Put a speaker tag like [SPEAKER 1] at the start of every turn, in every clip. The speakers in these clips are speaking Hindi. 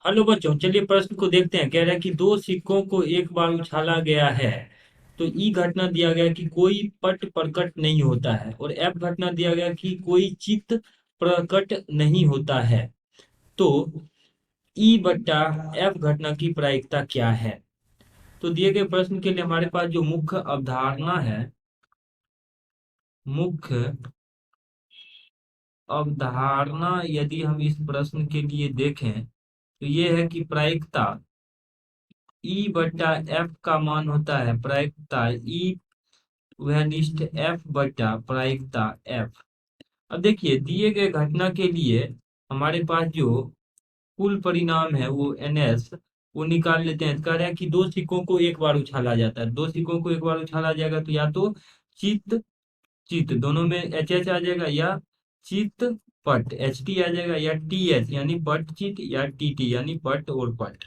[SPEAKER 1] हेलो बच्चों, चलिए प्रश्न को देखते हैं। कह रहा है कि दो सिक्कों को एक बार उछाला गया है तो ई घटना दिया गया कि कोई पट प्रकट नहीं होता है, और एफ घटना दिया गया कि कोई चित्त प्रकट नहीं होता है। तो ई बट्टा एफ घटना की प्रायिकता क्या है? तो दिए गए प्रश्न के लिए हमारे पास जो मुख्य अवधारणा है, मुख्य अवधारणा यदि हम इस प्रश्न के लिए देखें तो ये है कि प्रायिकता ई बट्टा एफ का मान होता है प्रायिकता ई वह निष्ठ एफ बटा प्रायिकता एफ। अब देखिए, दिए गए घटना के लिए हमारे पास जो कुल परिणाम है वो एन एस वो निकाल लेते हैं। कह रहा है कि दो सिक्कों को एक बार उछाला जाता है, दो सिक्कों को एक बार उछाला जाएगा तो या तो चित चित दोनों में एच एच आ जाएगा, या चित पट एच टी आ जाएगा, या टी एच यानी पट चित, या टी टी यानी पट और पट।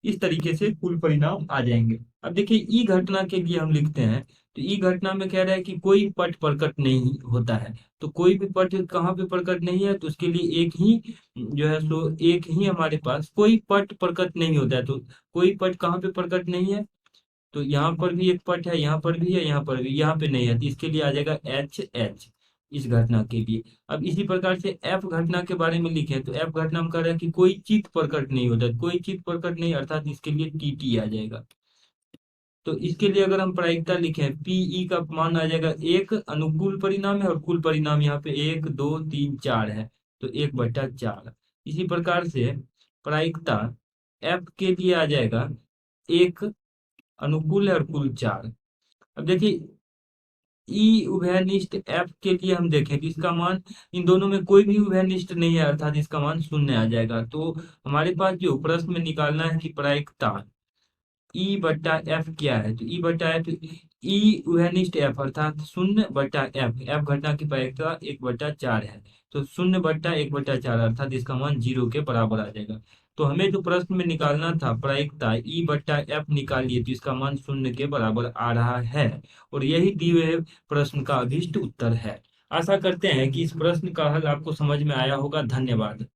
[SPEAKER 1] इस तरीके से कुल परिणाम आ जाएंगे। अब देखिए, ई घटना के लिए हम लिखते हैं तो ई घटना में कह रहा है कि कोई पट प्रकट नहीं होता है। तो कोई भी पट कहाँ पे प्रकट नहीं है, तो उसके लिए एक ही जो है सो एक ही हमारे पास कोई पट प्रकट नहीं होता है। तो कोई पट कहाँ पे प्रकट नहीं है, तो यहाँ पर भी एक पट है, यहाँ पर भी है, यहाँ पर भी, यहाँ पे नहीं है, तो इसके लिए आ जाएगा एच एच इस घटना के लिए। अब इसी प्रकार से एफ घटना के बारे में लिखें तो एफ घटना में कह रहा है कि कोई चित्त प्रकट नहीं होता, कोई चित्त प्रकट नहीं, अर्थात इसके लिए टी टी आ जाएगा। तो इसके लिए अगर हम प्रायिकता लिखें पीई का मान आ जाएगा, एक अनुकूल परिणाम है और कुल परिणाम यहाँ पे एक दो तीन चार है, तो एक बटा चार। इसी प्रकार से प्रायिकता एफ के लिए आ जाएगा, एक अनुकूल है और कुल चार। अब देखिए, ई उभयनिष्ठ एफ के लिए हम देखें तो इसका मान, इन दोनों में कोई भी उभयनिष्ठ नहीं है, अर्थात इसका मान शून्य आ जाएगा। तो हमारे पास जो प्रश्न में निकालना है कि प्रायिकता ई बट्टा एफ क्या है, तो ई बट्टा एफ, ई उभयनिष्ठ एफ अर्थात शून्य बट्टा एफ, एफ घटना की प्रायिकता एक बट्टा चार है। तो शून्य बट्टा एक बट्टा चार अर्थात इसका मान जीरो के बराबर आ जाएगा। तो हमें जो प्रश्न में निकालना था प्रायिकता ई बट्टा एफ निकालिए, तो इसका मान शून्य के बराबर आ रहा है। और यही दिए हुए प्रश्न का अभीष्ट उत्तर है। आशा करते हैं कि इस प्रश्न का हल आपको समझ में आया होगा। धन्यवाद।